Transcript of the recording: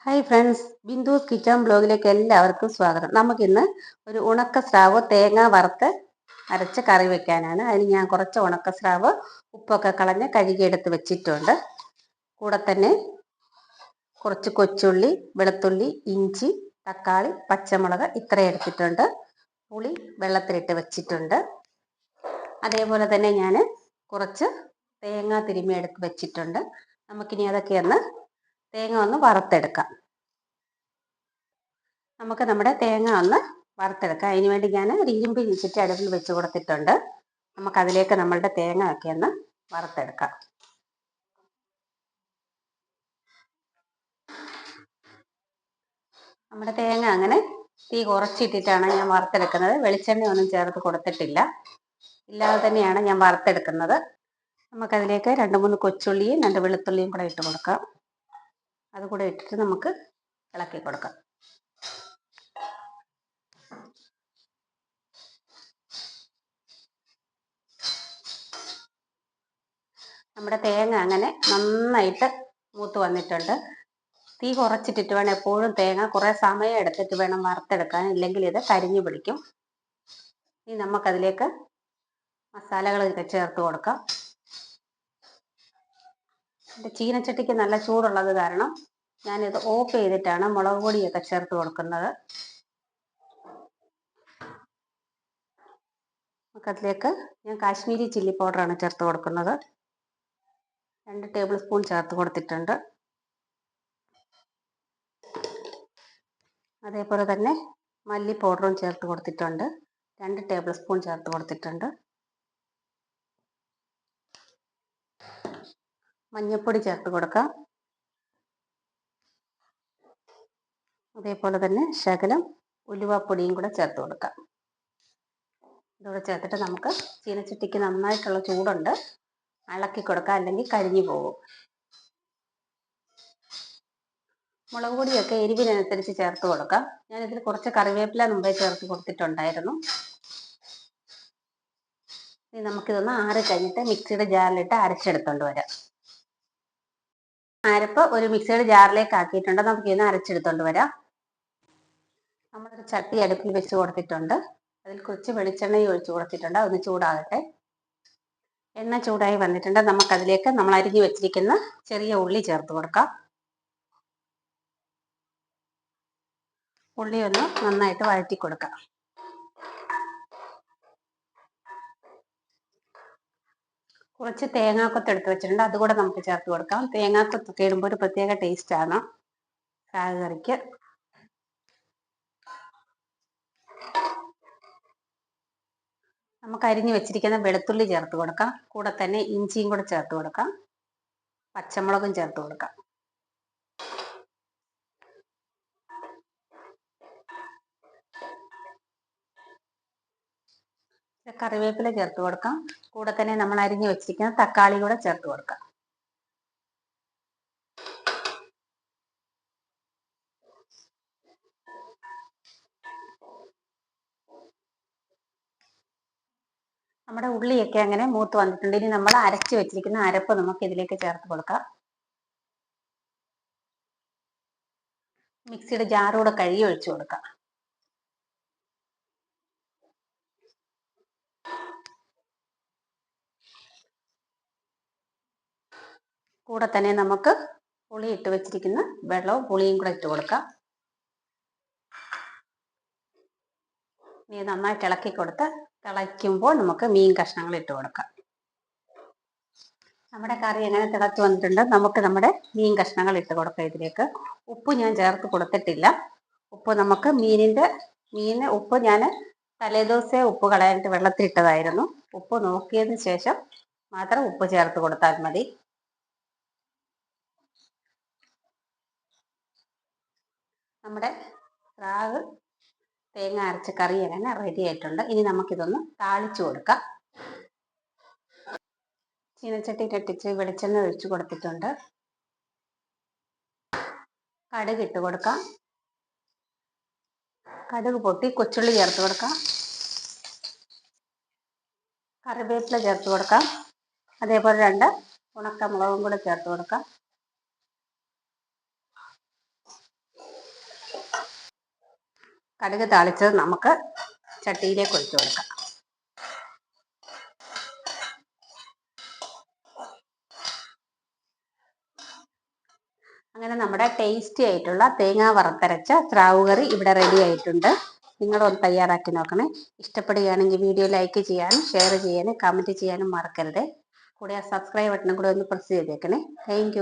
Hi friends, ബിന്ദുസ് kitchen ബ്ലോഗിലേക്ക് എല്ലാവർക്കും സ്വാഗതം. നമുക്കിന്ന് ഒരു ഉണക്ക സ്രാവ് തേങ്ങ വറുത്ത് അരച്ച് കറി വെക്കാനാണ്. അതിന് ഞാൻ കുറച്ച് ഉണക്ക സ്രാവ് ഉപ്പൊക്കെ കളഞ്ഞ് കഴുകിയെടുത്ത് വെച്ചിട്ടുണ്ട്. കൂടെ തന്നെ കുറച്ച് കൊച്ചുള്ളി, വെളുത്തുള്ളി, ഇഞ്ചി, തക്കാളി, പച്ചമുളക് ഇത്രയും എടുത്തിട്ടുണ്ട്. പുളി വെള്ളത്തിലിട്ട് വെച്ചിട്ടുണ്ട്. അതേപോലെ തന്നെ ഞാൻ കുറച്ച് തേങ്ങ തിരുമ്മി എടുത്ത് വെച്ചിട്ടുണ്ട്. നമുക്കിനി അതൊക്കെ തേങ്ങ ഒന്ന് വറുത്തെടുക്കാം. നമുക്ക് നമ്മുടെ തേങ്ങ ഒന്ന് വറുത്തെടുക്കാം. അതിന് വേണ്ടി ഞാൻ ഒരു ഇരുമ്പ് ചീനിച്ചട്ടി അടുപ്പിൽ വെച്ച് കൊടുത്തിട്ടുണ്ട്. നമുക്കതിലേക്ക് നമ്മളുടെ തേങ്ങ ഒക്കെ ഒന്ന് വറുത്തെടുക്കാം. നമ്മുടെ തേങ്ങ അങ്ങനെ തീ കുറച്ചിട്ടിട്ടാണ് ഞാൻ വറുത്തെടുക്കുന്നത്. വെളിച്ചെണ്ണ ഒന്നും ചേർത്ത് കൊടുത്തിട്ടില്ല, ഇല്ലാതെ തന്നെയാണ് ഞാൻ വറുത്തെടുക്കുന്നത്. നമുക്കതിലേക്ക് 2-3 കൊച്ചുള്ളിയും 2 വെളുത്തുള്ളിയും കൂടെ ഇട്ട് കൊടുക്കാം. അതുകൂടെ ഇട്ടിട്ട് നമുക്ക് ഇളക്കി കൊടുക്കാം. നമ്മുടെ തേങ്ങ അങ്ങനെ നന്നായിട്ട് മൂത്ത് വന്നിട്ടുണ്ട്. തീ കുറച്ചിട്ടിട്ട് വേണം എപ്പോഴും തേങ്ങ കുറേ സമയം എടുത്തിട്ട് വേണം വറുത്തെടുക്കാൻ, ഇല്ലെങ്കിൽ ഇത് കരിഞ്ഞു പിടിക്കും. ഇനി നമുക്കതിലേക്ക് മസാലകളൊക്കെ ചേർത്ത് കൊടുക്കാം. എൻ്റെ ചീനച്ചട്ടിക്ക് നല്ല ചൂടുള്ളത് കാരണം ഞാനിത് ഓഫ് ചെയ്തിട്ടാണ് മുളക് പൊടിയൊക്കെ ചേർത്ത് കൊടുക്കുന്നത്. നമുക്കതിലേക്ക് ഞാൻ കാശ്മീരി ചില്ലി പൗഡറാണ് ചേർത്ത് കൊടുക്കുന്നത്. 2 ടേബിൾ സ്പൂൺ ചേർത്ത് കൊടുത്തിട്ടുണ്ട്. അതേപോലെ തന്നെ മല്ലി പൗഡറും ചേർത്ത് കൊടുത്തിട്ടുണ്ട്. 2 ടേബിൾ സ്പൂൺ ചേർത്ത് കൊടുത്തിട്ടുണ്ട്. മഞ്ഞൾപ്പൊടി ചേർത്ത് കൊടുക്കാം. അതേപോലെ തന്നെ ശകലം ഉലുവാപ്പൊടിയും കൂടെ ചേർത്ത് കൊടുക്കാം. ഇതോടെ ചേർത്തിട്ട് നമുക്ക് ചീനച്ചട്ടിക്ക് നന്നായിട്ടുള്ള ചൂടുണ്ട്, ഇളക്കി കൊടുക്കാം, അല്ലെങ്കിൽ കരിഞ്ഞു പോകും. മുളക് പൊടിയൊക്കെ എരിവിനനുസരിച്ച് ചേർത്ത് കൊടുക്കാം. ഞാനിതിൽ കുറച്ച് കറിവേപ്പില മുമ്പേ ചേർത്ത് കൊടുത്തിട്ടുണ്ടായിരുന്നു. ഇനി നമുക്കിതൊന്ന് ആറി കഴിഞ്ഞിട്ട് മിക്സിയുടെ ജാറിലിട്ട് അരച്ചെടുത്തോണ്ട് വരാം. അരപ്പ് ഒരു മിക്സിയുടെ ജാറിലേക്ക് ആക്കിയിട്ടുണ്ട്. നമുക്കിന്ന് അരച്ചെടുത്തോണ്ട് വരാം. നമ്മളൊരു ചട്ടി അടുപ്പിൽ വെച്ച് കൊടുത്തിട്ടുണ്ട്. അതിൽ കുറച്ച് വെളിച്ചെണ്ണയും ഒഴിച്ച് കൊടുത്തിട്ടുണ്ട്. അതൊന്ന് ചൂടാകട്ടെ. എണ്ണ ചൂടായി വന്നിട്ടുണ്ട്. നമുക്കതിലേക്ക് നമ്മൾ അരിഞ്ഞു വെച്ചിരിക്കുന്ന ചെറിയ ഉള്ളി ചേർത്ത് കൊടുക്കാം. ഉള്ളി ഒന്ന് നന്നായിട്ട് വഴറ്റി കൊടുക്കാം. കുറച്ച് തേങ്ങാക്കൊത്ത് എടുത്ത് വെച്ചിട്ടുണ്ട്, അതുകൂടെ നമുക്ക് ചേർത്ത് കൊടുക്കാം. തേങ്ങാക്കൊത്തൊക്കെ ഇടുമ്പോൾ ഒരു പ്രത്യേക ടേസ്റ്റാണ് സ്രാവ് കറിക്ക്. നമുക്ക് അരിഞ്ഞു വെച്ചിരിക്കുന്ന വെളുത്തുള്ളി ചേർത്ത് കൊടുക്കാം. കൂടെ തന്നെ ഇഞ്ചിയും കൂടെ ചേർത്ത് കൊടുക്കാം. പച്ചമുളകും ചേർത്ത് കൊടുക്കാം. കറിവേപ്പില ചേർത്ത് കൊടുക്കാം. കൂടെ തന്നെ നമ്മൾ അരിഞ്ഞു വെച്ചിരിക്കുന്ന തക്കാളി കൂടെ ചേർത്ത് കൊടുക്കാം. നമ്മുടെ ഉള്ളിയൊക്കെ അങ്ങനെ മൂത്ത് വന്നിട്ടുണ്ട്. ഇനി നമ്മൾ അരച്ചു വെച്ചിരിക്കുന്ന അരപ്പ് നമുക്ക് ഇതിലേക്ക് ചേർത്ത് കൊടുക്കാം. മിക്സിയുടെ ജാറൂടെ കഴുകി ഒഴിച്ചു കൊടുക്കാം. കൂടെ തന്നെ നമുക്ക് പുളി ഇട്ട് വെച്ചിരിക്കുന്ന വെള്ളവും പുളിയും കൂടെ ഇട്ട് കൊടുക്കാം. ഇനി നന്നായിട്ട് ഇളക്കി കൊടുത്ത് തിളയ്ക്കുമ്പോൾ നമുക്ക് മീൻ കഷ്ണങ്ങൾ ഇട്ട് കൊടുക്കാം. നമ്മുടെ കറി എങ്ങനെ തിളച്ച് വന്നിട്ടുണ്ട്. നമുക്ക് നമ്മുടെ മീൻ കഷ്ണങ്ങൾ ഇട്ട് കൊടുക്കാം. ഇതിലേക്ക് ഉപ്പ് ഞാൻ ചേർത്ത് കൊടുത്തിട്ടില്ല. ഉപ്പ് നമുക്ക് മീനിന് ഉപ്പ് ഞാൻ തലേദിവസമേ ഉപ്പ് കളയാനായിട്ട് വെള്ളത്തിലിട്ടതായിരുന്നു. ഉപ്പ് നോക്കിയതിന് ശേഷം മാത്രം ഉപ്പ് ചേർത്ത് കൊടുത്താൽ മതി. നമ്മുടെ സ്രാവ് തേങ്ങ അരച്ച കറി അങ്ങനെ റെഡി ആയിട്ടുണ്ട്. ഇനി നമുക്കിതൊന്ന് താളിച്ചു കൊടുക്കാം. ചീനച്ചട്ടി കെട്ടിച്ച് വെളിച്ചെണ്ണ ഒഴിച്ചു കൊടുത്തിട്ടുണ്ട്. കടുക് ഇട്ട് കൊടുക്കാം. കടുക് പൊട്ടി കൊച്ചുള്ളി ചേർത്ത് കൊടുക്കാം. കറിവേപ്പില ചേർത്ത് കൊടുക്കാം. അതേപോലെ 2 ഉണക്കമുളകും കൂടെ ചേർത്ത് കൊടുക്കാം. കടുക് താളിച്ചത് നമുക്ക് ചട്ടിയിലേക്ക് ഒഴിച്ചു കൊടുക്കാം. അങ്ങനെ നമ്മുടെ ടേസ്റ്റി ആയിട്ടുള്ള തേങ്ങ വറുത്തരച്ച സ്രാവ് കറി ഇവിടെ റെഡി ആയിട്ടുണ്ട്. നിങ്ങളൊന്ന് തയ്യാറാക്കി നോക്കണേ. ഇഷ്ടപ്പെടുകയാണെങ്കിൽ വീഡിയോ ലൈക്ക് ചെയ്യാനും ഷെയർ ചെയ്യാനും കമൻറ്റ് ചെയ്യാനും മറക്കരുത്. കൂടെ ആ സബ്സ്ക്രൈബ് ബട്ടണും കൂടെ ഒന്ന് പ്രസ് ചെയ്തേക്കണേ. താങ്ക്